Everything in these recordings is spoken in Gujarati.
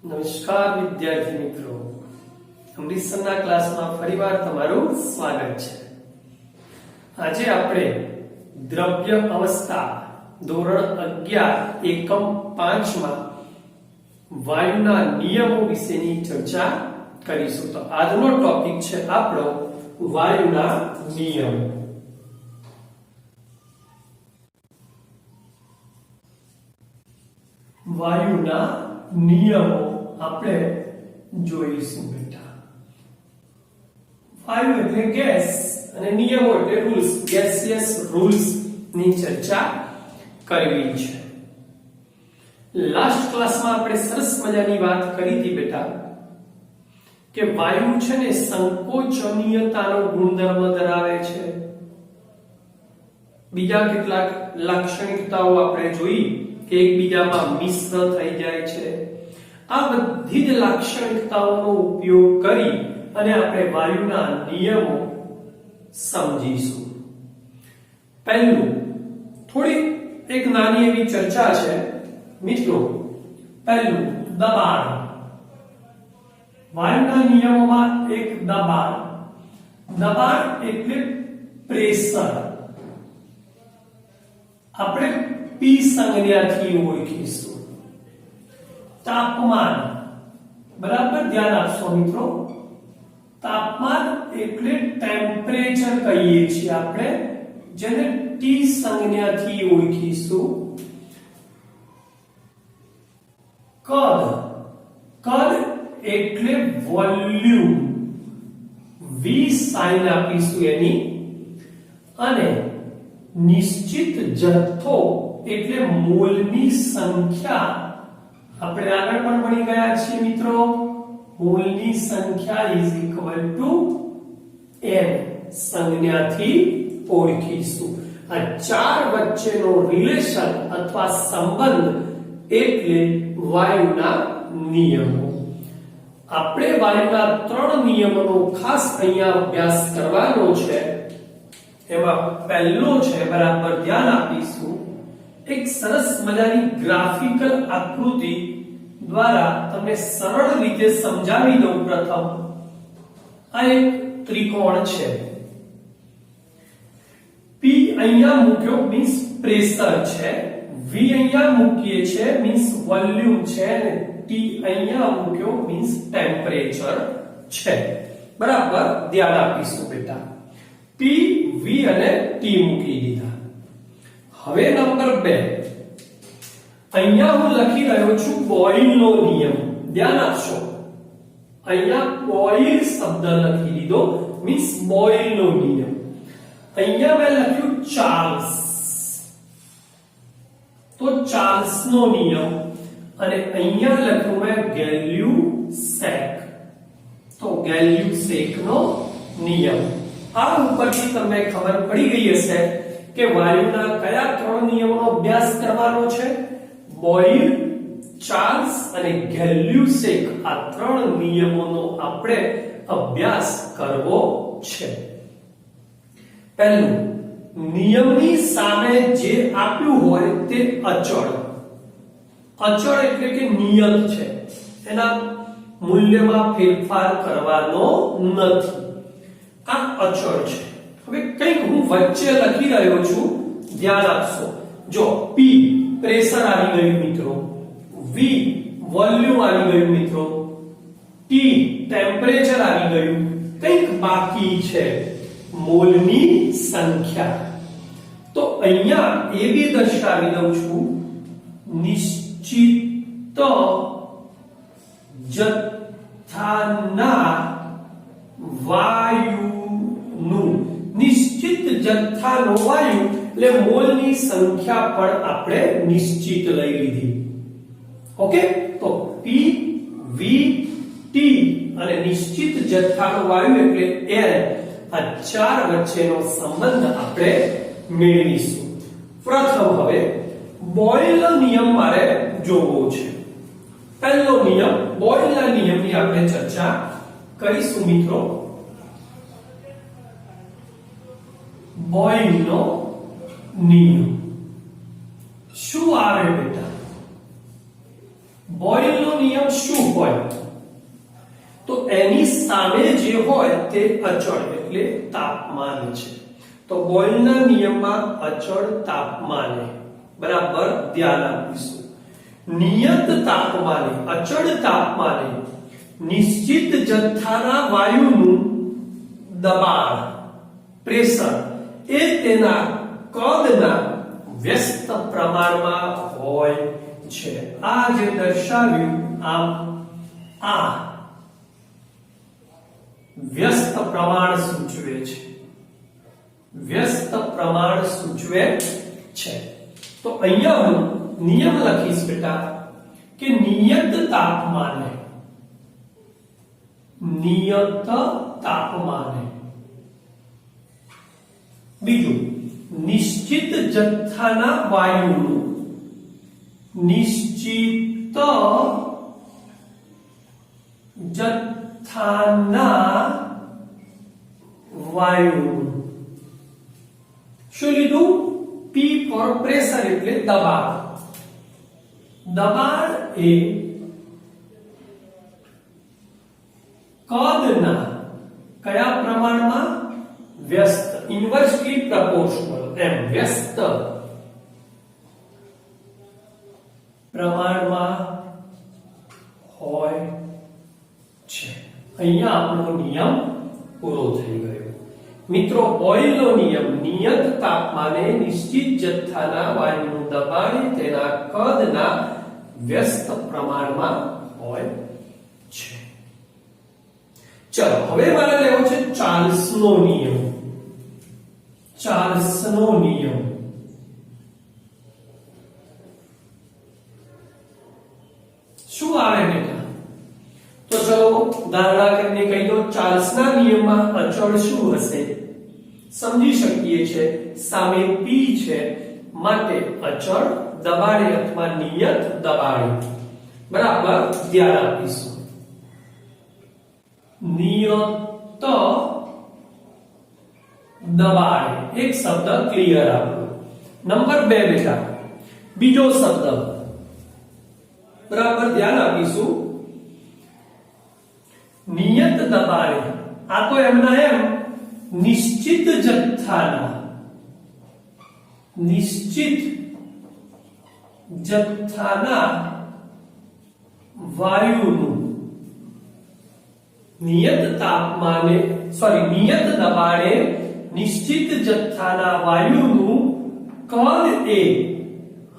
નમસ્કાર વિદ્યાર્થી મિત્રો, અમૃતસરના ક્લાસમાં ફરીવાર તમારું સ્વાગત છે। આજે આપણે દ્રવ્ય અવસ્થા ધોરણ 11 એકમ 5 માં વાયુના નિયમો વિશેની ચર્ચા કરીશું। તો આજનો ટોપિક છે આપણો વાયુના નિયમો। વાયુના નિયમો આપણે જોઈશું બેટા। વાયુ એટલે ગેસ અને નિયમો એટલે રૂલ્સ, ગેસિયસ રૂલ્સ ની ચર્ચા કરવી છે। લાસ્ટ ક્લાસમાં આપણે સરસ મજાની વાત કરી હતી બેટા કે વાયુ છે ને સંકોચનીયતાનો ગુણધર્મ ધરાવે છે। બીજા કેટલાક લાક્ષણિકતાઓ આપણે જોઈ કે એકબીજામાં મિશ્ર થઈ જાય છે। આ બધી જ લાક્ષણિકતાઓનો ઉપયોગ કરી અને આપણે વાયુના નિયમો સમજીશું। પહેલું થોડી એક નાની એવી ચર્ચા છે મિત્રો। પહેલું દબાણ। વાયુના નિયમોમાં એક દબાણ એટલે પ્રેશર। આપણે પી સંજ્ઞાથી ઓળખીશું। તાપમાન, બરાબર ધ્યાન આપશો મિત્રો। તાપમાન એટલે ટેમ્પરેચર કહીએ છીએ આપણે, જેને ટી સંજ્ઞાથી ઓળખીશું। કદ એટલે વોલ્યુમ, વી સાઇન આપીશું એની। અને નિશ્ચિત જથ્થો એટલે મોલની સંખ્યા। આપણે આગળ પણ ભણી ગયા છીએ મિત્રો, મોલની સંખ્યા ઇઝ ઇક્વલ ટુ n સંજ્ઞાથી ઓળખીશું। આ ચાર વચ્ચેનો રિલેશન અથવા સંબંધ એટલે વાયુના નિયમો। આપણે વાયુના 3 નિયમોનો ખાસ અહીંયા અભ્યાસ કરવાનો છે। એમાં પહેલો છે, બરાબર ધ્યાન આપીશું, એક સરસ મજાની ગ્રાફિકલ આકૃતિ દ્વારા તમને સરળ રીતે સમજાવી દઉં। પ્રથમ આ એક ત્રિકોણ છે। P અહીંયા મૂક્યો મીન્સ પ્રેશર છે, V અહીંયા મૂકીએ છે મીન્સ વોલ્યુમ છે, અને T અહીંયા મૂક્યો મીન્સ ટેમ્પરેચર છે। બરાબર ધ્યાન આપીશું બેટા। P, V અને T મૂકી દીધા। હવે નંબર 2, અહીંયા હું લખી રહ્યો છું બોયલનો નિયમ। ધ્યાન આપશો, અહીંયા બોયલ શબ્દ લખી દીધો મીન્સ બોયલનો નિયમ। અહીંયા મેં લખ્યું ચાર્લ્સ, તો ચાર્લ્સનો નિયમ। અને અહીંયા લખ્યું મેં ગેલ્યુસેક, તો ગેલ્યુસેકનો નિયમ। આ ઉપરથી તમને ખબર પડી ગઈ હશે કે વાયુના કયા 3 નિયમોનો અભ્યાસ કરવાનો છે। બોયલ, ચાર્લ્સ અને ગેલ્યુસેક, આ 3 નિયમોનો આપણે અભ્યાસ કરવો છે। પહેલું, નિયમની સામે જે આપ્યું હોય તે અચળ। અચળ એટલે કે નિયત છે, એના મૂલ્યમાં ફેરફાર કરવાનો નથી, આ અચળ છે। હવે કંઈક હું વચ્ચે લખી રહ્યો છું, ધ્યાન આપશો। જો P પ્રેશર આવી ગયું મિત્રો, V વોલ્યુમ આવી ગયું મિત્રો, T ટેમ્પરેચર આવી ગયું, કંઈક બાકી છે મોલની સંખ્યા। તો અહીંયા એ બી દર્શાવી દઉં છું, નિશ્ચિત જથ્થાના વાયુનું, નિશ્ચિત જથ્થાનો વાયુ એટલે મોલની સંખ્યા પણ આપણે નિશ્ચિત લઈ લીધી। ઓકે, તો P, V, T અને નિશ્ચિત જથ્થાનો વાયુ એટલે L, આ ચાર વચ્ચેનો સંબંધ આપણે મેળવીશું। પ્રથમ હવે બોયલનો નિયમ મારે જોવો છે। પહેલો નિયમ, બોયલના નિયમની આપણે ચર્ચા કરીશું મિત્રો। બોયલનો નિયમ શું આવે બેટા? બોયલનો નિયમ શું હોય? તો એની સામે જે હોય તે અચળ એટલે તાપમાન છે. તો બોયલના નિયમમાં અચળ તાપમાને બરાબર ધ્યાન આપીશું. નિયત તાપમાને અચળ તાપમાને નિશ્ચિત જથ્થાના વાયુનું દબાણ પ્રેશર એ તેના કદના વ્યસ્ત પ્રમાણમાં હોય છે. આ જે દર્શાવ્યું આમ આ વ્યસ્ત પ્રમાણ સૂચવે છે. વ્યસ્ત પ્રમાણ સૂચવે છે. તો અહીંયા હું નિયમ લખીશ બેટા કે નિયત તાપમાને બીજું નિશ્ચિત જથ્થાના વાયુનું નિશ્ચિત જથ્થાના વાયુનું શું લીધું? P ફોર પ્રેશર એટલે દબાણ. દબાણ એ કદના કયા પ્રમાણમાં? વ્યસ્ત ઇન્વર્સલી પ્રપોર્શનલ એમ વ્યસ્ત પ્રમાણમાં હોય છે. અહીંયા આપણો નિયમ પૂરો થઈ ગયો. મિત્રો બોયલનો નિયમ નિયત તાપમાને નિશ્ચિત જથ્થાના વાયુનું દબાણ તેના કદના વ્યસ્ત પ્રમાણમાં હોય છે. ચલો હવે મારે લેવો છે ચાર્લ્સનો નિયમ. ચાર્લ્સનો નિયમ શું આવે બેટા? તો ચલો ધારણા કરીને કહી દો ચાર્લ્સના નિયમમાં અચળ શું હશે? સમજી શકીએ છે સામે P છે માટે અચળ દબાણે અથવા નિયત દબાણે બરાબર ધ્યાન આપીશું. નિયત દબાણે એક શબ્દ ક્લિયર આપો. નંબર 2 બેટા બીજો શબ્દ બરાબર ધ્યાન આપીશું. નિયત દબાણે આ તો એમના એમ નિશ્ચિત જથ્થાના વાયુનું નિયત દબાણે નિશ્ચિત જથ્થાના વાયુનું કદ એ.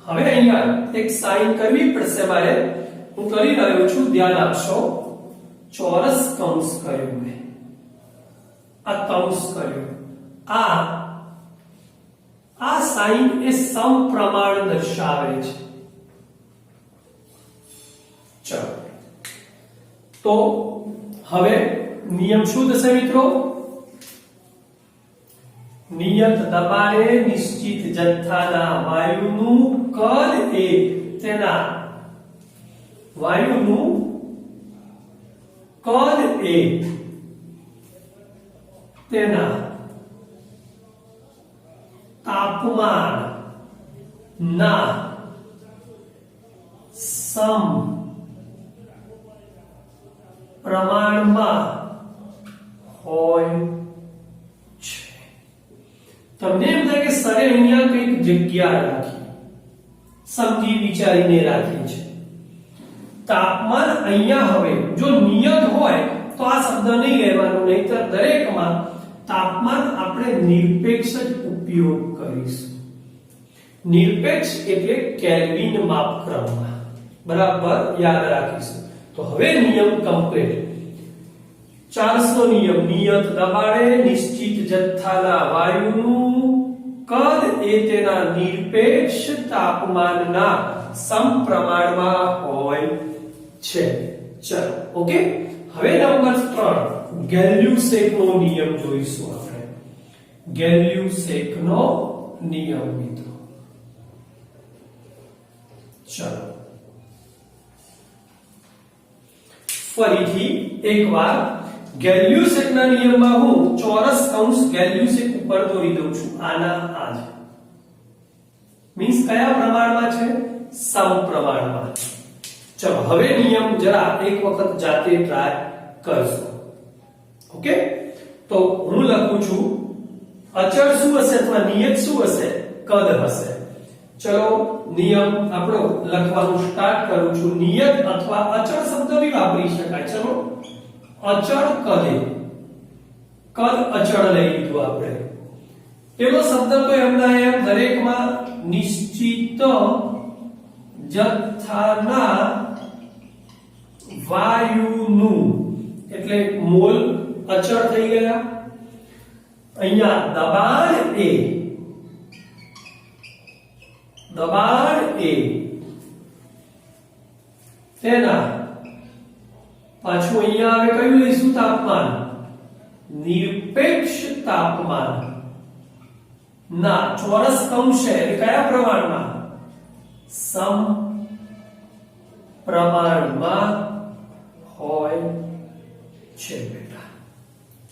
હવે અહીંયા એક સાઈન કરવી પડશે મારે. હું કરી રહ્યો છું ધ્યાન આપશો. ચોરસ કૌંસ કર્યું મેં. આ કૌંસ કર્યું. આ સાઈન એ સમપ્રમાણ દર્શાવે છે. ચલો તો હવે નિયમ શું થશે મિત્રો? નિયત દબાણે નિશ્ચિત જથ્થાના વાયુનું કદ એ તેના વાયુનું કદ એ તેના તાપમાન ના સમ પ્રમાણમાં હોય છે. તમને એમ થાય કે સરે અહીંયા કઈક જગ્યા રાખી, સમજી વિચારીને રાખી છે. તાપમાન અહીંયા હવે જો નિયત હોય તો આ શબ્દ નહીં લેવાનો, નહીતર દરેકમાં તાપમાન આપણે નિરપેક્ષ જ ઉપયોગ કરીશું. નિરપેક્ષ એટલે કેલ્વિન માપક્રમમાં બરાબર યાદ રાખીશું. તો હવે નિયમ કમ્પ્લીટ. ચાર્લ્સનો નિયમ નિયત દબાણે નિશ્ચિત જથ્થાના વાયુનું કદ એ તેના નિરપેક્ષ તાપમાનના સમપ્રમાણમાં હોય છે. ચલો ઓકે. હવે નંબર 3 ગેલ્યુસેકનો નિયમ જોઈશું આપણે. ગેલ્યુસેકનો નિયમ મિત્રો. ચલો ફરીથી એકવાર ગેલ્યુસેકના નિયમમાં હું ચોરસ કૌંસ ગેલ્યુસેક ઉપર દોરી દઉં છું. આના આ જ મીન્સ કયા પ્રમાણમાં છે? સમપ્રમાણમાં. ચલો હવે નિયમ જરા એક વખત જાતે ટ્રાય કરશો. ઓકે, તો હું લખું છું અચળ શું હશે અથવા નિયત શું હશે? કદ હશે. ચલો નિયમ આપણો લખવાનું સ્ટાર્ટ કરું છું. નિયત અથવા અચળ શબ્દ બી વાપરી શકાય. ચલો અચળ કદ, કદ અચળ લઈ લીધું આપણે. પેલો શબ્દ તો એમના એમ દરેકમાં નિશ્ચિત જથ્થાના વાયુનું એટલે મોલ અચળ થઈ ગયા. અહીંયા દબાણ એ તેના પાછું અહીંયા આવે કયું લઈશું? તાપમાન. નિરપેક્ષ તાપમાન ના ચોરસ અંશ એટલે કયા પ્રમાણમાં? સમ પ્રમાણમાં હોય છે બેટા.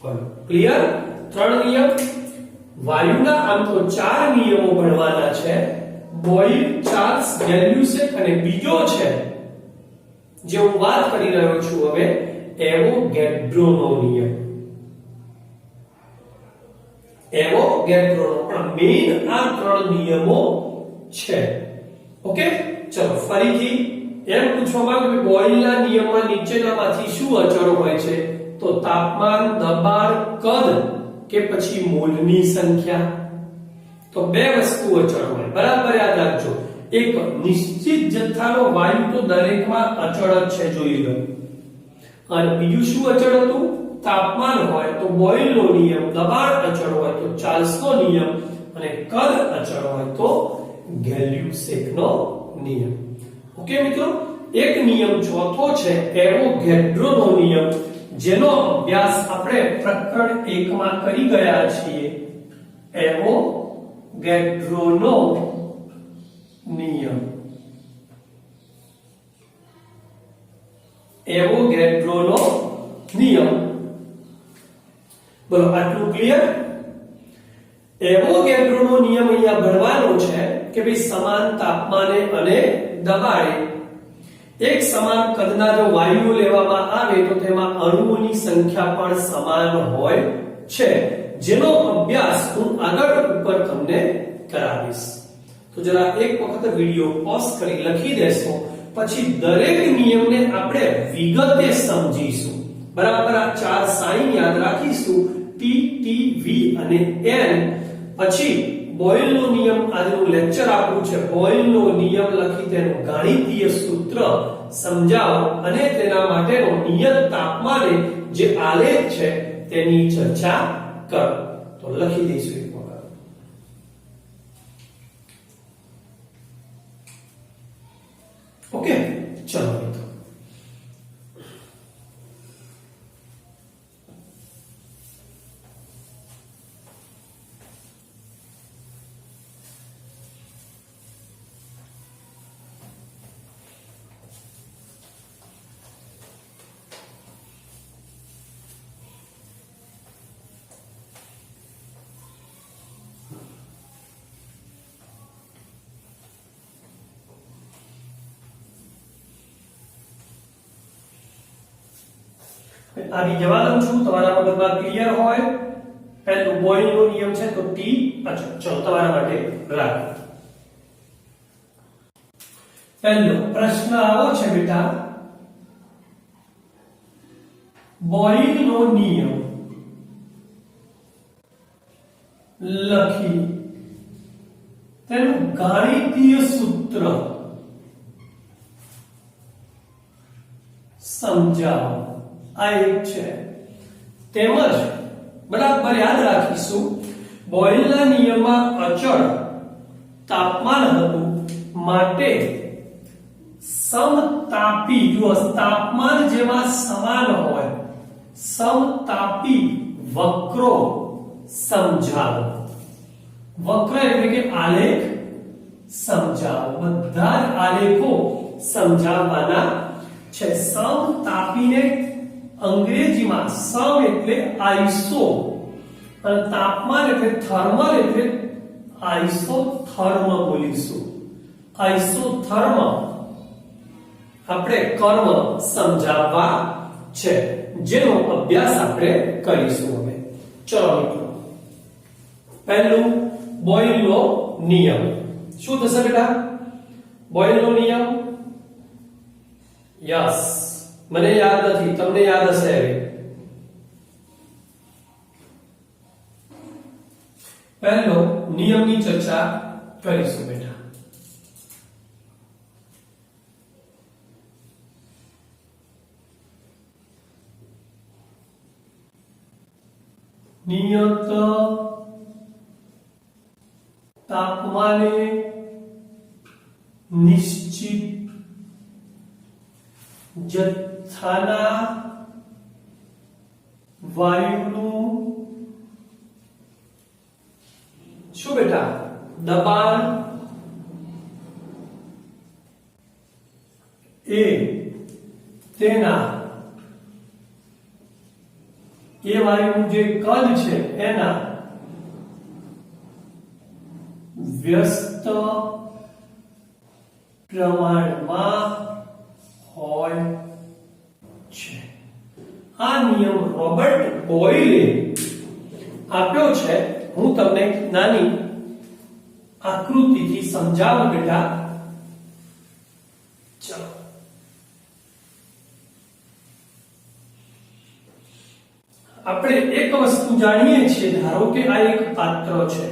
બોલો ક્લિયર? 3 નિયમ. વાયુના આમ તો 4 નિયમો ભણવાના છે. બોઇલ, ચાર્લ્સ, ગેલ્યુસેક અને બીજો છે જે હું વાત કરી રહ્યો છું હવે, એવોગેડ્રોનો નિયમ. એવોગેડ્રોનો પણ મેઇન આ 3 નિયમો છે. ઓકે, ચલો ફરીથી એમ પૂછવા માંગુ કે બોઇલના નિયમમાં નીચેનામાંથી શું અચળ હોય છે? તો તાપમાન, દબાણ, કદ કે પછી મોલની સંખ્યા. તો બે વસ્તુ અચળ હોય, બરાબર યાદ રાખજો. એક નિશ્ચિત જથ્થાનો વાયુ તો દરેકમાં અચળ જ છે, જોઈ લો. અને બીજું શું અચળ હતું? તાપમાન હોય તો બોઇલનો નિયમ, દબાણ અચળ હોય તો ચાર્લ્સનો નિયમ અને કદ અચળ હોય તો ગેલ્યુસેકનો નિયમ. ઓકે મિત્રો, એક નિયમ ચોથો છે એવોગેડ્રોનો નિયમ, જેનો અભ્યાસ આપણે પ્રકરણ 1 માં કરી ગયા છીએ. એવોગેડ્રોનો નિયમ. એવોગેડ્રોનો નિયમ. બોલો આટલું ક્લિયર? એવોગેડ્રોનો નિયમ અહીંયા ભણવાનો છે કે ભાઈ સમાન તાપમાને અને દબાણે એક સમાન કદના જો વાયુઓ લેવામાં આવે તો તેમાં અણુઓની સંખ્યા પણ સમાન હોય છે, જેનો અભ્યાસ હું આગળ ઉપર તમને કરાવીશ. તો જરા એક વખત વિડિયો પોઝ કરી લખી દેશો, પછી દરેક નિયમને આપણે વિગતે સમજીશું. બરાબર? આ 4 સાઇન યાદ રાખીશું, ટી, ટી, વી અને એન. પછી બોઇલનો નિયમ આજનું લેક્ચર આપણું છે. બોઇલનો નિયમ લખી તેનું ગાણિતીય સૂત્ર સમજાવો અને તેના માટેનો નિયત તાપમાને જે આલેખ છે તેની ચર્ચા કરો. તો લખી દઈશું એક વખત. ઓકે, ચલો મિત્રો. આની જવા દઉં છું, તમારા મગજમાં ક્લિયર હોય. પહેલું બોઇલનો નિયમ છે તો ટી અચળ. ચલો તમારા માટે રાખો. પહેલો પ્રશ્ન આવો છે બેટા, બોઇલનો નિયમ લખી તેનું ગાણિતીય સૂત્ર સમજાવો. આ એક છે. તેમજ બરાબર યાદ રાખીશું, બોઇલના નિયમમાં અચળ તાપમાન હતું, માટે સમતાપી, જો તાપમાન જેમાં સમાન હોય, સમતાપી વક્રો સમજાવો. વક્ર એટલે કે આલેખ સમજાવો. બધા જ આલેખો સમજાવવાના છે. સમતાપીને અંગ્રેજીમાં સમ એટલે આઈસો અને તાપમાન એટલે થર્મલ એટલે આઈસોથર્મ બોલીશું. આઈસોથર્મ આપણે કર્મ સમજાવવા છે, જેનો અભ્યાસ આપણે કરીશું હવે. ચલો મિત્રો, પહેલું બોયલનો નિયમ. શું થશે બેટા? બોયલનો નિયમ. યસ, મને યાદ નથી, તમને યાદ હશે હવે. પહેલો નિયમની ચર્ચા કરીશું બેટા. નિયત તાપમાને નિશ્ચિત જથ્થાના વાયુનું શું બેટા? દબાણ એ તેના એ વાયુનું જે કદ છે એના વ્યસ્ત પ્રમાણમાં હોય છે. આ નિયમ રોબર્ટ બોયલે આપ્યો છે. હું તમને નાની આકૃતિથી સમજાવું બેટા. ચલો, આપણે એક વસ્તુ જાણીએ છીએ. ધારો કે આ એક પાત્ર છે,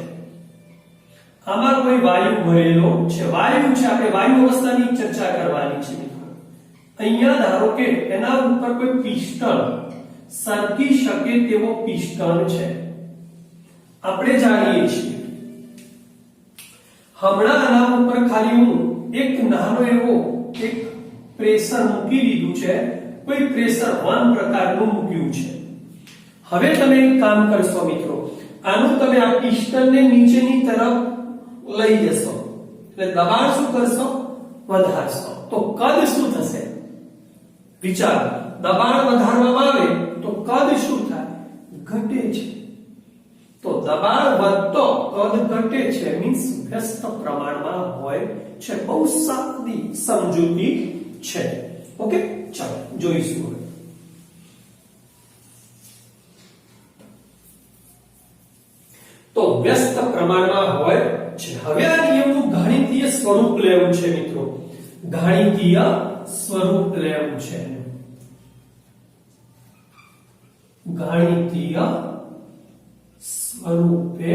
આમાં કોઈ વાયુ ભરેલો છે. વાયુ છે, આપણે વાયુ અવસ્થાની ચર્ચા કરવાની છે મિત્રો. અહીંયા ધારો કે એના ઉપર કોઈ પિસ્ટન સરકી શકે તેવો પિસ્ટન છે, આપણે જાણીએ છીએ. હમણાં આના ઉપર ખાલી હું એક નાનો એવો એક પ્રેશર મૂકી દીધું છે, કોઈ પ્રેશર 1 પ્રકારનું મૂક્યું છે. હવે તમે એક કામ કરશો મિત્રો, આનું તમે આ પિસ્ટનને નીચેની તરફ લઈ જશો એટલે દબાણ શું કરશો? વધારશો. તો કદ શું થશે? વિચાર, દબાણ વધારવામાં આવે તો કદ શું થાય? ઘટે છે. તો દબાણ વધતો કદ ઘટે છે, મીન્સ વ્યસ્ત પ્રમાણમાં હોય છે. બહુ સાદી સમજૂતી છે. ઓકે, ચાલો જોઈશું હવે. તો વ્યસ્ત પ્રમાણમાં હોય છે. હવે આ નિયમનું ગાણિતીય સ્વરૂપ લેવું છે મિત્રો. ગાણિતીય સ્વરૂપ લેવું છે. ગાણિતીય સ્વરૂપે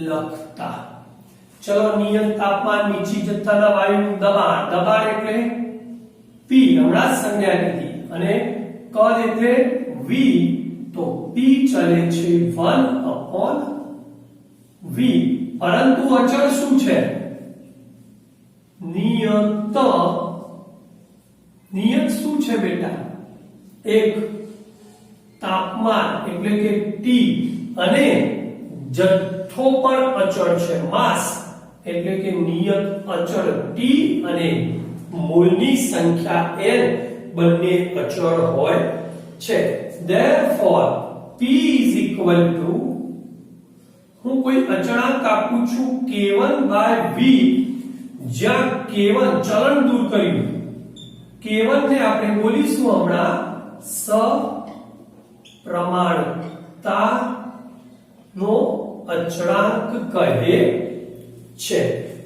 લખતા. ચલો, નિયત તાપમાન નીચી જથ્થાના વાયુનું દબાણ. દબાણ એટલે P, હમણાં જ સંજ્ઞા લીધી, અને કદ એટલે V. તો P ચલે છે 1/V. પરંતુ અચળ શું છે? નિયત. નિયત શું છે બેટા? એક તાપમાન એટલે કે T, અને જથ્થો પણ અચળ છે, માસ એટલે કે નિયત અચળ T, અને મોલની સંખ્યા N બંને અચળ હોય છે. Therefore P is equal to, હું કોઈ અચળાંક આપું છું K1/V, જ્યાં K1 ચલન દૂર કર્યું. K1 ને આપણે બોલીશું હમણાં સપ્રમાણતા નો અચળાંક કહે છે.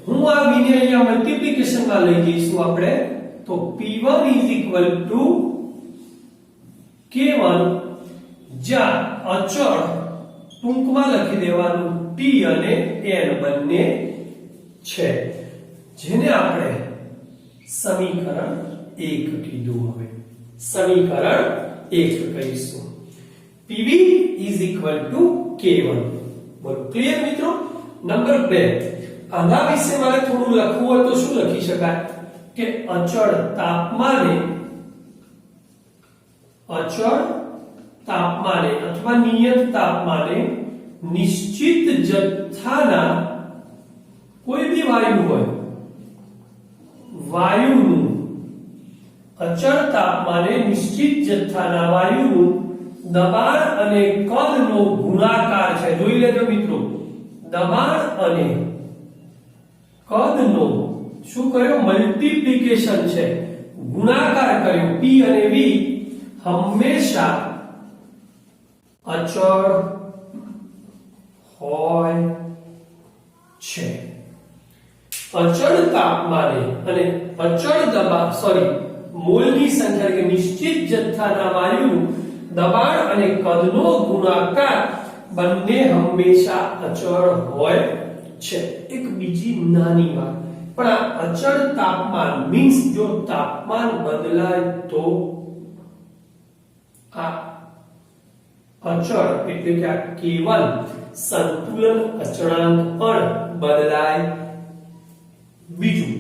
હું આ v ને અહીંયા મલ્ટીપ્લિકેશન માં લઈ જઈશું આપણે. તો P1 is equal to K1, જ્યાં અચળ ટૂંકમાં લખી દેવાનું T અને N બંને છે, જેને આપણે સમીકરણ 1 કીધું. હવે સમીકરણ 1 કહીશું. PV is equal to K1. બોલો, ક્લિયર મિત્રો? નંબર 2, આના વિશે મારે થોડું લખવું હોય તો શું લખી શકાય? કે અચળ તાપમાને અથવા નિયત તાપમાને નિશ્ચિત જથ્થાના કોઈ બી વાયુ હોય, વાયુનું અચળ તાપમાને નિશ્ચિત જથ્થાના વાયુનું દબાણ અને કદનો ગુણાકાર છે. જોઈ લેજો મિત્રો, દબાણ અને કદનો શું કર્યો? મલ્ટીપ્લિકેશન છે, ગુણાકાર કર્યો. P અને V હંમેશા અચળ હોય છે. અચળ તાપમાને અને અચળ દબાણ મોલની સંખ્યા કે નિશ્ચિત જથ્થાના વાયુનું દબાણ અને કદનો ગુણાકાર બંને હંમેશા અચળ હોય છે. એક બીજી નાની વાત, પણ આ અચળ તાપમાન મીન્સ જો તાપમાન બદલાય તો આ અચળ એટલે કે આ કેવલ સંતુલન અચળાંક પણ બદલાય. બીજું,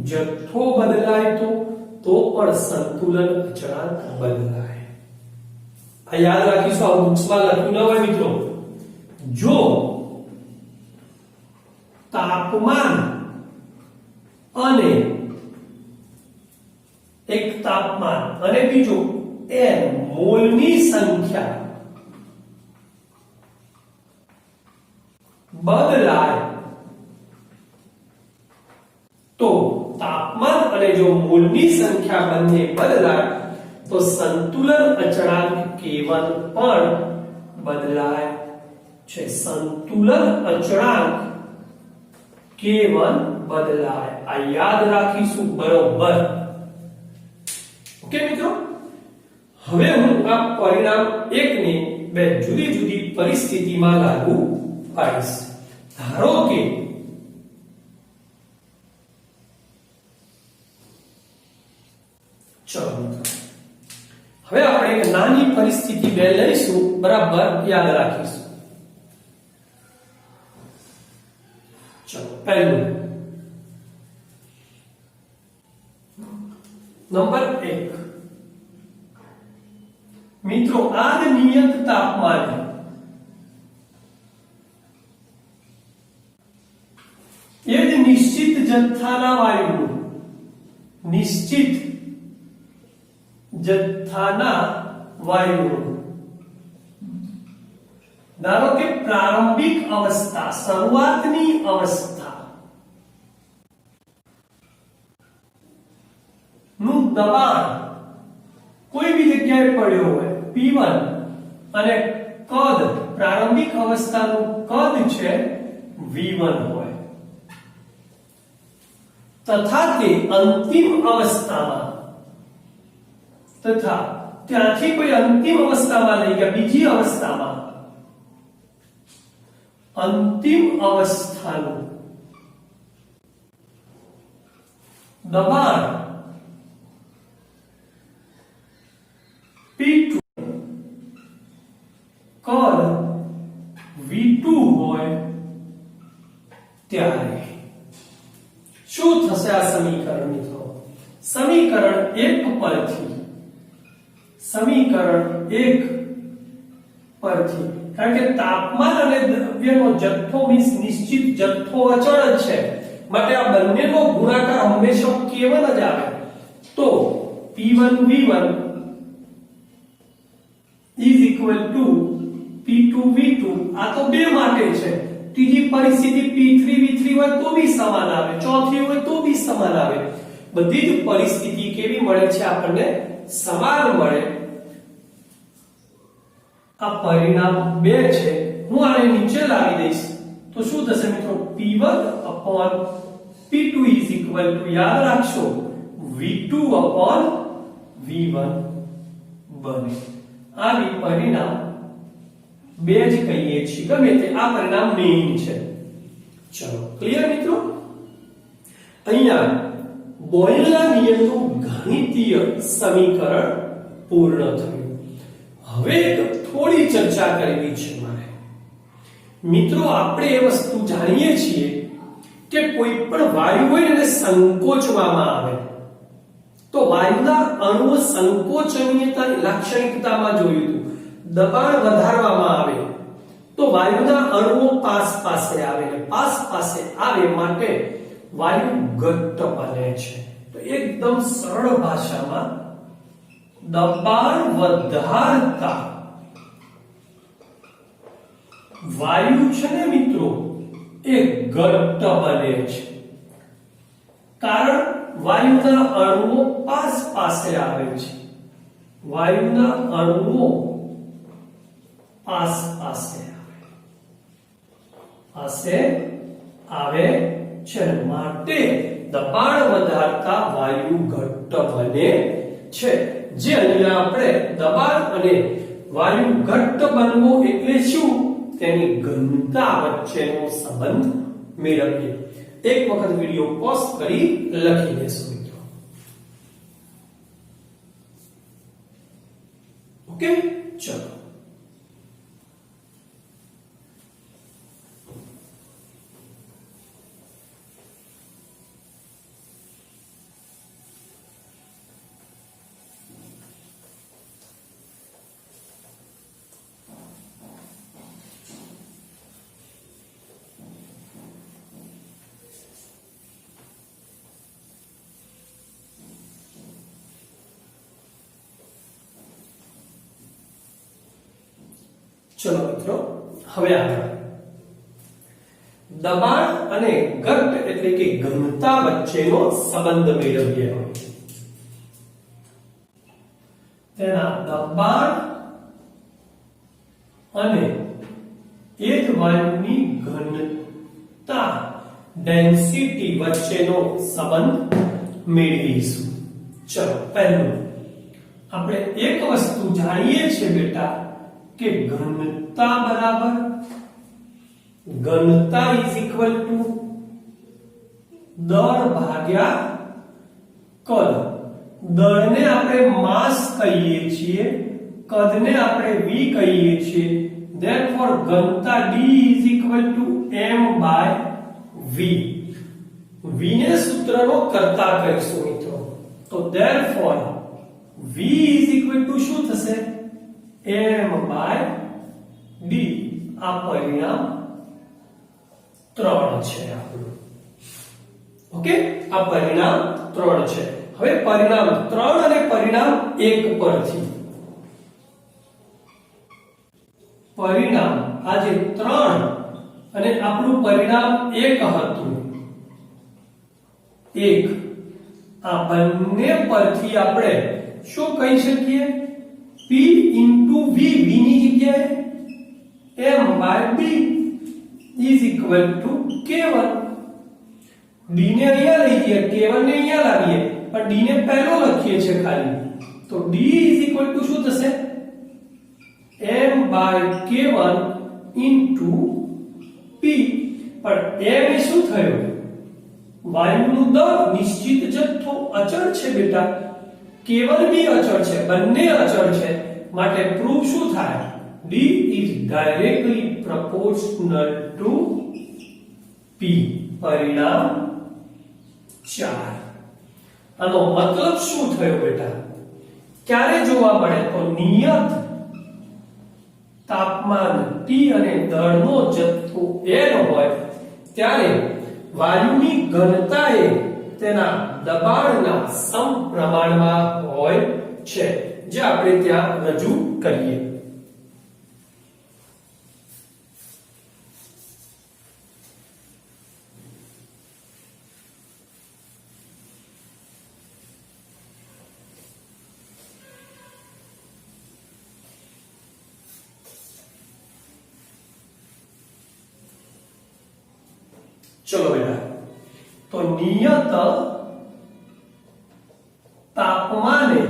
જથ્થો બદલાય તો પણ સંતુલન અચળાંક બદલાય. આ યાદ રાખીશું, આ બુક્સમાં લખ્યું ન હોય મિત્રો. જો તાપમાન અને એક તાપમાન અને બીજું n મોલની સંખ્યા બદલાય તો તાપમાન અને જો મોલની સંખ્યા બંને બદલાય તો સંતુલન અચળાંક K1 પણ બદલાય છે. સંતુલન અચળાંક K1 બદલાય. આ યાદ રાખીશું બરોબર. ઓકે મિત્રો, હવે હું આ પરિણામ 1 ને બે જુદી જુદી પરિસ્થિતિમાં લાગુ પાડીશ. ધારો કે ચલો મિત્રો, હવે આપણે એક નાની પરિસ્થિતિ બે લઈશું, બરાબર યાદ રાખીશું. ચલો, પહેલું નંબર 1. મિત્રો, આ નિયત તાપમાને એ જ નિશ્ચિત જથ્થાના વાયુનું ધારો કે પ્રારંભિક અવસ્થા, શરૂઆતની અવસ્થા નું દબાણ કોઈ બી જગ્યાએ પડ્યો હોય P1 અને કદ પ્રારંભિક અવસ્થાનું કદ છે V1 હોય તથા તે અંતિમ અવસ્થામાં તથા ત્યાંથી કોઈ અંતિમ અવસ્થામાં લઈ ગયા બીજી અવસ્થામાં અંતિમ અવસ્થાનું દબાણ P2 કદ V2 હોય ત્યારે શું થશે? આ સમીકરણ મિત્રો, સમીકરણ 1 પરથી કારણ કે તાપમાન અને દ્રવ્યનો જથ્થો મીન્સ નિશ્ચિત જથ્થો અચળ છે, માટે આ બંનેનો ગુણાકાર હંમેશા K1 જ આવે. તો P1 V1 is equal to P2 V2. આ તો બે માટે છે. ત્રીજી પરિસ્થિતિ P3 V3 હોય તો બી સમાન આવે, ચોથી હોય તો બી સમાન આવે. બધી જ પરિસ્થિતિ કેવી મળે છે આપણને? સમાન મળે. આ પરિણામ 2 છે. હું આને નીચે લાવી દઈશ તો શું થશે મિત્રો? P1 upon P2 is equal to યાદ રાખશો V2 upon V1 બને. આવી પરિણામ 2 જ કહીએ છીએ, ગમે તે આ પરિણામ મેઇન છે. ચલો, ક્લિયર મિત્રો? અહીંયા બોયલના નિયમનું ગણિતીય સમીકરણ પૂર્ણ થયું. હવે થોડી ચર્ચા કરવી છે મારે. મિત્રો, આપણે એ વસ્તુ જાણીએ છીએ કે કોઈ પણ વાયુ હોય એને સંકોચવામાં આવે તો વાયુના અણુઓ સંકોચનીયતાની લાક્ષણિકતામાં જોયું હતું. દબાણ વધારવામાં આવે તો વાયુના અણુઓ પાસે આવે માટે વાયુ ઘટ્ટ બને છે. તો એકદમ સરળ ભાષામાં દબાણ વધારતા વાયુ છે ને મિત્રો એ ઘટ્ટ બને છે. કારણ વાયુના અણુઓ પાસે આવે છે, વાયુના અણુઓ પાસે આવે છે, માટે દબાણ વધારતા વાયુ ઘટ્ટ બને છે. જે અહીંયા આપણે દબાણ અને વાયુ ઘટ્ટ બનવો એટલે શું, તેની ઘનતા વચ્ચેનો સંબંધ મેળવીએ. એક વખત વિડિયો પોઝ કરી લખી દેશું મિત્રો. ઓકે, ચલો. ચલો મિત્રો, હવે આગળ દબાણ અને ઘટ્ટ એટલે કે ઘનતા વચ્ચેનો સંબંધ મેળવીએ. તેના દબાણ અને એ જ વાયુની ઘનતા ડેન્સિટી વચ્ચેનો સંબંધ મેળવીશું. ચલો, પહેલું આપણે એક વસ્તુ જાણીએ છીએ બેટા કે ઘનતા બરાબર ઘનતા ઇઝ ઇક્વલ ટુ દળ ભાગ્યા કદ. દળને આપણે માસ કહીએ છીએ, કદને આપણે v કહીએ છીએ. ધેરફોર ઘનતા d is equal to m/v. v ને સૂત્રનો કર્તા કહીશું મિત્રો. તો therefore v is equal to શું થશે, m/d. આ પરિણામ 3 છે આપણું. ઓકે, આ પરિણામ 3 છે. હવે પરિણામ 3 અને પરિણામ 1 પરથી પરિણામ આજે 3 અને આપણું પરિણામ 1 હતું, 1 આ બંને પરથી આપણે શું કહી શકીએ, p into v, v ની જગ્યાએ m/d is equal to k1. d ને અહીંયા લઈ જઈએ, k1 ને અહીંયા લાવીએ, પણ d ને પહેલો લખીએ છે ખાલી. તો d is equal to શું થશે, m/k1 into p. પણ m એ શું થયું, વાયુનું દળ, નિશ્ચિત જથ્થો, અચળ છે બેટા. k1 બી અચળ છે, બંને અચળ છે, માટે પ્રૂફ શું થાય, d is directly proportional to p. પરિણામ 4. આનો મતલબ શું થયો બેટા, ક્યારે જોવા મળે, તો નિયત તાપમાન T અને દળનો જથ્થો N હોય ત્યારે વાયુની ઘનતા એ તેના દબાણના સમપ્રમાણમાં હોય છે, જે આપણે ત્યાં રજૂ કરીએ. ચલો બેટા, તો નિયત તાપમાને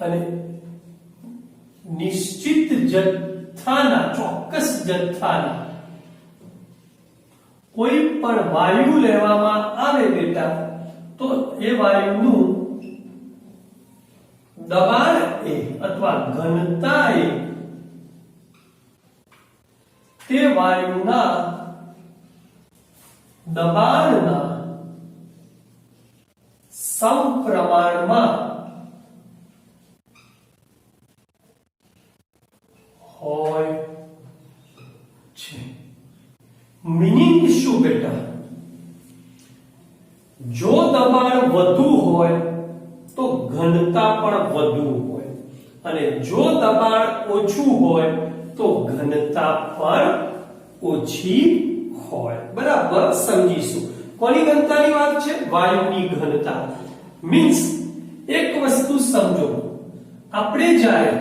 અને નિશ્ચિત જથ્થાના, ચોક્કસ જથ્થાના કોઈ પણ વાયુ લેવામાં આવે બેટા, તો એ વાયુનું દબાણ એ અથવા ઘનતા એ તે વાયુના દબાણના સમપ્રમાણમાં હોય છે. મીનિંગ શું બેટા, જો દબાણ વધુ હોય તો ઘનતા પણ વધુ હોય, અને જો દબાણ ઓછું હોય તો ઘનતા પણ ઓછી હોય. બરાબર સમજીશું. કોની ઘનતાની વાત છે? વાયુની ઘનતા. મીન્સ એક વસ્તુ સમજો, આપણે જ્યારે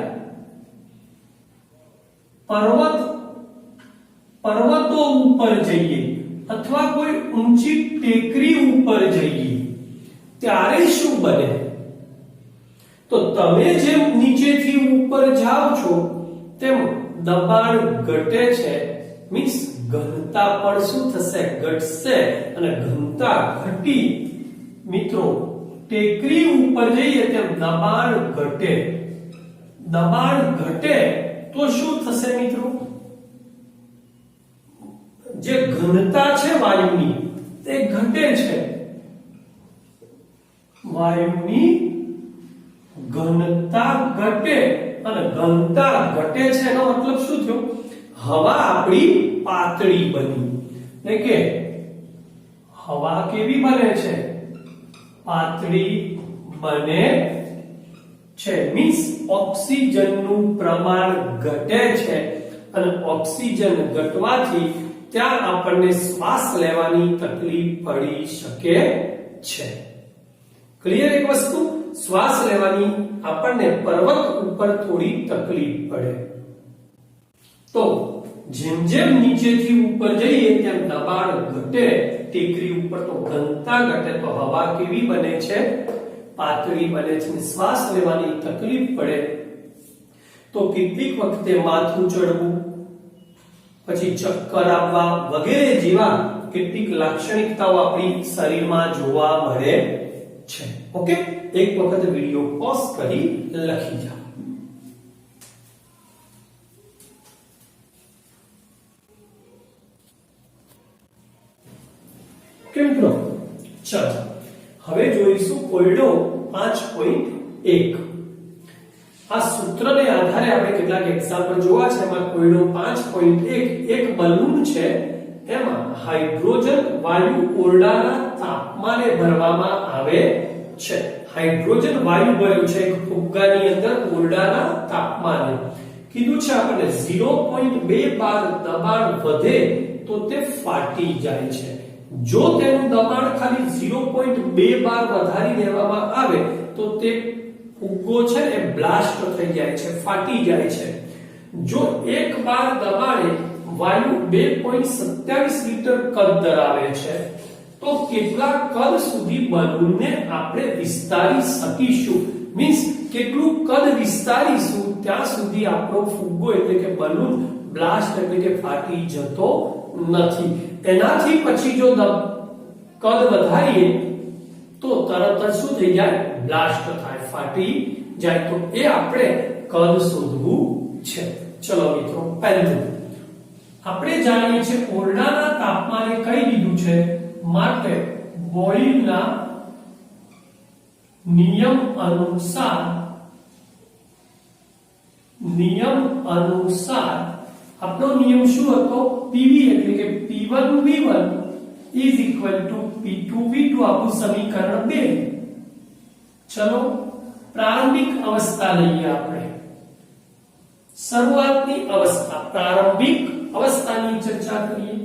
પર્વતો ઉપર જઈએ અથવા કોઈ ઊંચી ટેકરી ઉપર જઈએ ત્યારે શું બને? તો તમે જેમ નીચેથી ઉપર જાઓ છો તેમ દબાણ ઘટે છે, મીન્સ ઘનતા પણ શું થશે? ઘટશે. અને ઘનતા ઘટી મિત્રો ટેકરી ઉપર જઈએ તેમ દબાણ ઘટે. દબાણ ઘટે તો શું થશે મિત્રો? જે ઘનતા છે વાયુની તે ઘટે છે. વાયુની ઘનતા ઘટે અને ઘનતા ઘટે છે એનો મતલબ શું થયો? હવા આપણી પાતળી બની. એટલે કે હવા કેવી બને છે? પાતળી બને છે. મીન્સ ઓક્સિજનનું પ્રમાણ ઘટે છે અને ઓક્સિજન ઘટવાથી ત્યાં આપણને શ્વાસ લેવાની તકલીફ પડી શકે છે. ક્લિયર? એક વસ્તુ, શ્વાસ લેવાની આપણને પર્વત ઉપર થોડી તકલીફ પડે. તો જેમ જેમ નીચેથી ઉપર જઈએ તેમ દબાણ ઘટે, ટેકરી ઉપર તો ઘનતા ઘટે, તો હવા કેવી બને છે? પાતળી બને છે. શ્વાસ લેવાની તકલીફ પડે તો કેટલીક વખતે માથું ચડવું, પછી ચક્કર આવવા વગેરે જેવા કેટલીક લાક્ષણિકતાઓ આપણી શરીરમાં જોવા મળે છે. ઓકે, એક વખત વિડિયો પોઝ કરી લખી જાઓ. કેમ મિત્રો? ચલો હવે જોઈશું કોયડો 5.1. આ સૂત્રને આધારે આપણે કેટલાક એક્ઝામ્પલ જોવા છે. એમાં કોયડો 5.1 એક બલૂન છે, એમાં હાઇડ્રોજન વાયુ ઓરડાના તાપમાને ભરવામાં આવે છે. હાઇડ્રોજન વાયુ ભર્યું છે એક ફુગ્ગાની અંદર ઓરડાના તાપમાને. કીધું છે આપણને 0.2 બાર દબાણ વધે તો તે ફાટી જાય છે. જો તેનું દબાણ ખાલી 0.2 બાર વધારી દેવામાં આવે તો તે ફુગ્ગો છે એ બ્લાસ્ટ થઈ જાય છે, ફાટી જાય છે. જો 1 બાર દબાણે વાયુ 2.27 લિટર કદ ધરાવે છે તો કેટલા કદ સુધી બલૂનને આપણે વિસ્તારી શકીશું? મીન્સ કેટલું કદ વિસ્તારીશું ત્યાં સુધી આપણો ફુગ્ગો એટલે કે બલૂન બ્લાસ્ટ એટલે કે ફાટી જતો નથી. એનાથી પછી જો કદ વધારીએ તો તરત જ શું થઈ જાય? બ્લાસ્ટ થાય, ફાટી જાય. તો એ આપણે કદ શોધવું છે. ચલો મિત્રો, પહેલું આપણે જાણીએ છીએ ઓરડાના તાપમાને કહી દીધું છે, માટે બોયલના નિયમ અનુસાર આપણો નિયમ શું હતો? PV એટલે કે P1V1 P2V2 આપણું સમીકરણ 2. ચલો પ્રારંભિક અવસ્થા લઈએ આપણે. શરૂઆતની અવસ્થા, પ્રારંભિક અવસ્થાની ચર્ચા કરીએ.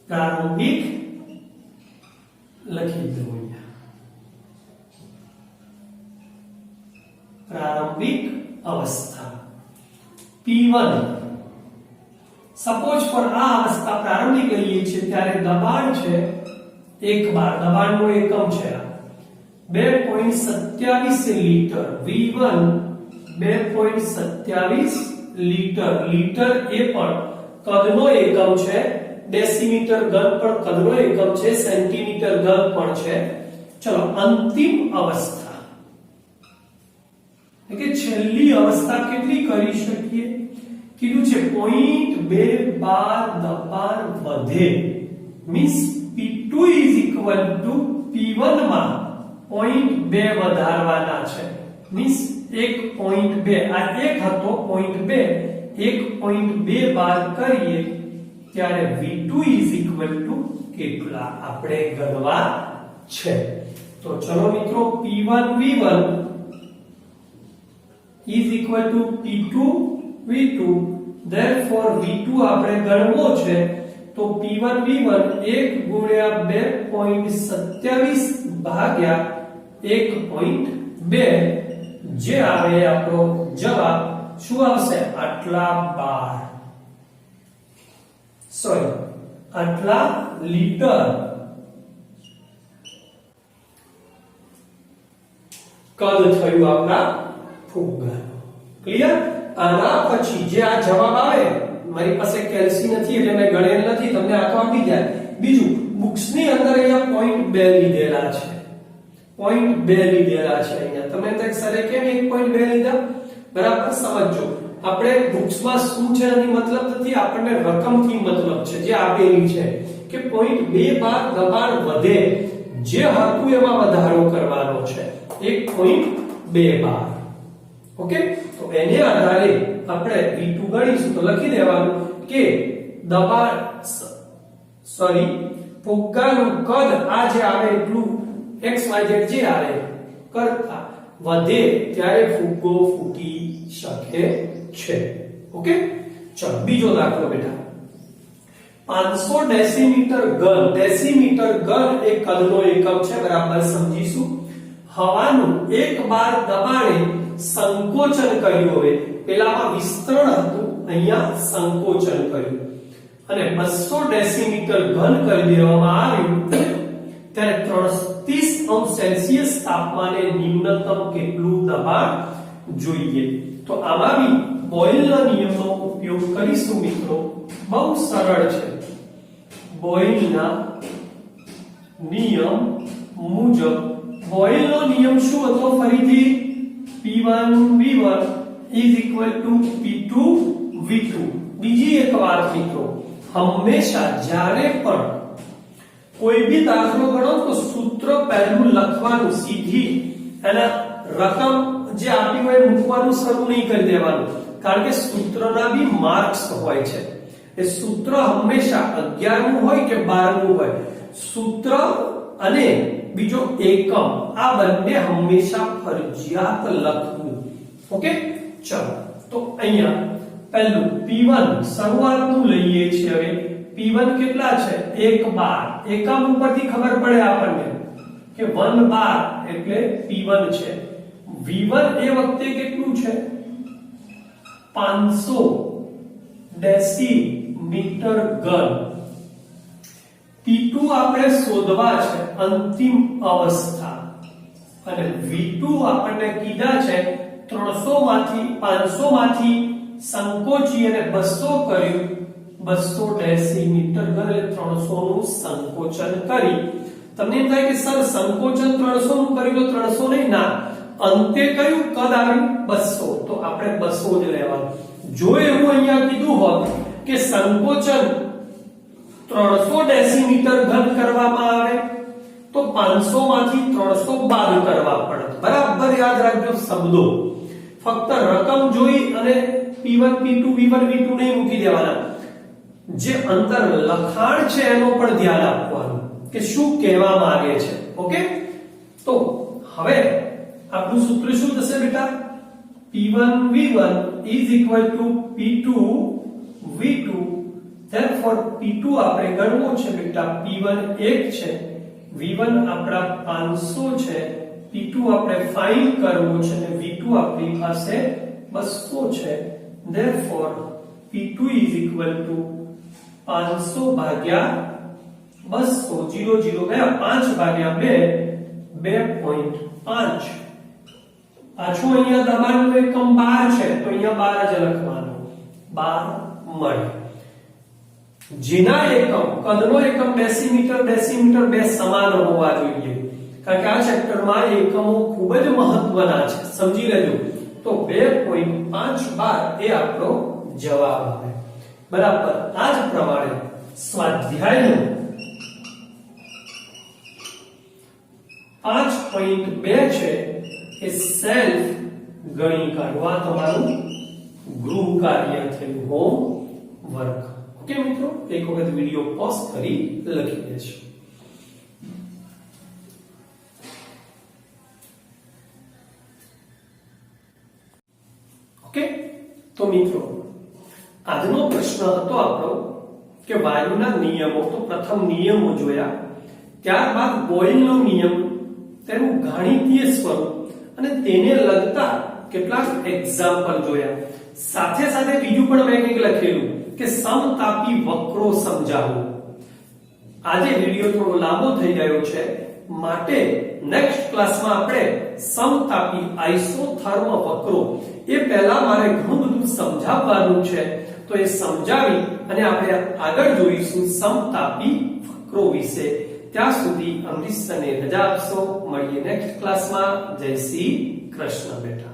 પ્રારંભિક લખી દો. પ્રારંભિક અવસ્થા P1. સપોઝ ફોર આ અવસ્થા પ્રારંભિક લઈએ છીએ ત્યારે દબાણ છે 1 બાર, દબાણનો એકમ છે 2.27 લિટર. V1 2.27 litre. લિટર એ પણ કદનો એકમ છે, ડેસીમીટર ઘન પણ કદનો એકમ છે, સેન્ટીમીટર ઘન પણ છે. ચલો અંતિમ અવસ્થા કે છેલ્લી અવસ્થા કેટલી કરી શકીએ? કીધું છે 0.2 બાર દબાણ વધે. મીન્સ P2 P1 માં 0.2 વધારવાના છે. મીન્સ 1.2, આ 1 હતો 0.2, 1.2 બાર કરીએ ત્યારે V2 કેટલા આપણે ગણવા છે. તો ચલો મિત્રો, P1V1 P2 v2 therefore v2 આપણે ગણવો છે તો p1 v1 1 ગુણ્યા 2.27 ભાગ્યા 1.2 જે આવે આપણો જવાબ શું આવશે આટલા બાર સોરી આટલા લીટર કદ થયું આપણા ફુગ્ગાનું ક્લિયર આના પછી જે આ જવાબ આવે મારી પાસે કેલ્સી નથી એટલે મેં ગણેલ નથી તમને આખો આપી જાય બીજું બુક્સ ની અંદર અહીંયા પોઈન્ટ 2 લીધેલા છે પોઈન્ટ 2 લીધેલા છે અહીંયા તમે તો સરે કેમ 1.2 લીધા બરાબર સમજો આપણે બુક્સ માં શું છે એની મતલબ નથી આપણને રકમ થી મતલબ છે જે આપેલી છે કે પોઈન્ટ 2 બાર દબાણ વધે જે હતું એમાં વધારો કરવાનો છે 1.2 બાર ઓકે તો એને આધારે આપણે v2 ગણીશું તો લખી દેવાનું કે દબાણ સોરી ફુગ્ગાનું કદ આ જે આવે એટલું xyz જે આવે કરતા વધે ત્યારે ફુગ્ગો ફૂટી શકે છે ઓકે ચલો બીજો દાખલો બેટા 500 ડેસીમીટર ઘન એ કદનો એકમ છે બરાબર સમજીશું હવાનું એક બાર દબાણે સંકોચન કર્યું હવે પેલામાં વિસ્તરણ હતું અહીંયા સંકોચન કર્યું અને 200 ડેસીમીટર ઘન કરી દેવામાં આવ્યું ત્યારે 330 સેલ્સિયસ તાપમાને ન્યૂનતમ કેટલું દબાણ જોઈએ તો આમાં બી બોયલના નિયમનો ઉપયોગ કરીશું મિત્રો બહુ સરળ છે બોયલના નિયમ મુજબ બોયલનો નિયમ શું હતો ફરીથી P1 V1 P2 V2 બીજી એક વાત મિત્રો હંમેશા જ્યારે પણ કોઈ બી દાખલો ગણો તો સૂત્ર પહેલું લખવાનું સીધી એના રકમ જે આપી હોય મૂકવાનું શરૂ નહીં કરી દેવાનું કારણ કે સૂત્રના બી માર્ક્સ હોય છે એ સૂત્ર હંમેશા 11મું હોય કે 12મું હોય સૂત્ર અને બીજો એકમ આ બંને હંમેશા ફરજિયાત લખવું ઓકે ચલો તો અહીંયા પહેલું P1 શરૂઆતનું લઈએ છીએ હવે P1 કેટલા છે 1 બાર એકમ ઉપરથી ખબર પડે આપણને કે 1 બાર એટલે P1 છે V1 એ વખતે કેટલું છે 500 ડેસીમીટર ઘન P2 આપણે શોધવા છે અંતિમ અવસ્થા અને V2 આપણને કીધા છે 300 માંથી 500 માંથી સંકોચી અને 200 કર્યું 200 ડેસીમીટર ઘન એટલે 300 નું સંકોચન કરી તમને એમ થાય કે સર સંકોચન 300 નું કર્યું તો 300 નહીં ના અંતે કયું કદ આવ્યું 200 તો આપણે 200 જ લેવાનું જો એવું અહીંયા કીધું હોત કે સંકોચન 300 ડેસીમીટર ઘન કરવામાં આવે તો 500 માંથી 300 બાદ કરવા પડે બરાબર યાદ રાખજો શબ્દો ફક્ત રકમ જોઈ અને P1 P2 V1 V2 નહીં મૂકી દેવાના જે અંતર લખાણ છે એનો પણ ધ્યાન આપવાનું કે શું કહેવા માંગે છે ઓકે તો હવે આપણું સૂત્ર શું થશે બેટા P1 V1 P2 V2 therefore P2 આપણે ગણવો છે બેટા P1 1 છે V1 આપણા 500 છે P2 આપણે ફાઇન્ડ કરવો છે અને V2 આપણી પાસે 200 છે therefore P2 500 ભાગ્યા 200 0 0 ગયા 5 ભાગ્યા 2 2.5 પાછું અહીંયા દબાણનું એકમ 12 છે તો અહીંયા 12 જ લખવાનું 12 મળે જેના એકમ કદનો એકમ ડેસીમીટર બે સમાન હોવા જોઈએ કારણ કે આ ચેપ્ટરમાં એકમો ખૂબ જ મહત્વના છે સમજી લેજો તો 2.5 બાર એ આપણો જવાબ આવે બરાબર આ જ પ્રમાણે સ્વાધ્યાયનું 5.2 છે એ સેલ્ફ ગણી કાઢવા તમારું ગૃહ કાર્ય થયું હોમ વર્ક ઓકે મિત્રો એક વખત વિડિયો પોઝ કરી લખી દેજો ઓકે તો તો મિત્રો આજનો પ્રશ્ન હતો આપણો કે વાયુના નિયમો. તો પ્રથમ નિયમો જોયા, ત્યારબાદ બોયલનો નિયમ, તેનું ગાણિતીય સ્વરૂપ અને તેને લગતા કેટલાક એક્ઝામ્પલ જોયા. સાથે સાથે બીજું પણ મેં કંઈક લખેલું કે સમતાપી વક્રો સમજાવો. આજે વિડિયો થોડો લાંબો થઈ ગયો છે, માટે નેક્સ્ટ ક્લાસમાં આપણે સમતાપી આઇસોથર્મ વક્રો એ પહેલા મારે ઘણું બધું સમજાવવાનું છે, તો એ સમજાવી અને આપણે આગળ જોઈશું સમતાપી વક્રો વિશે. ત્યાં સુધી અમરીશ સરને રજા આપશો. મળીએ નેક્સ્ટ ક્લાસમાં. જય શ્રી કૃષ્ણ બેટા.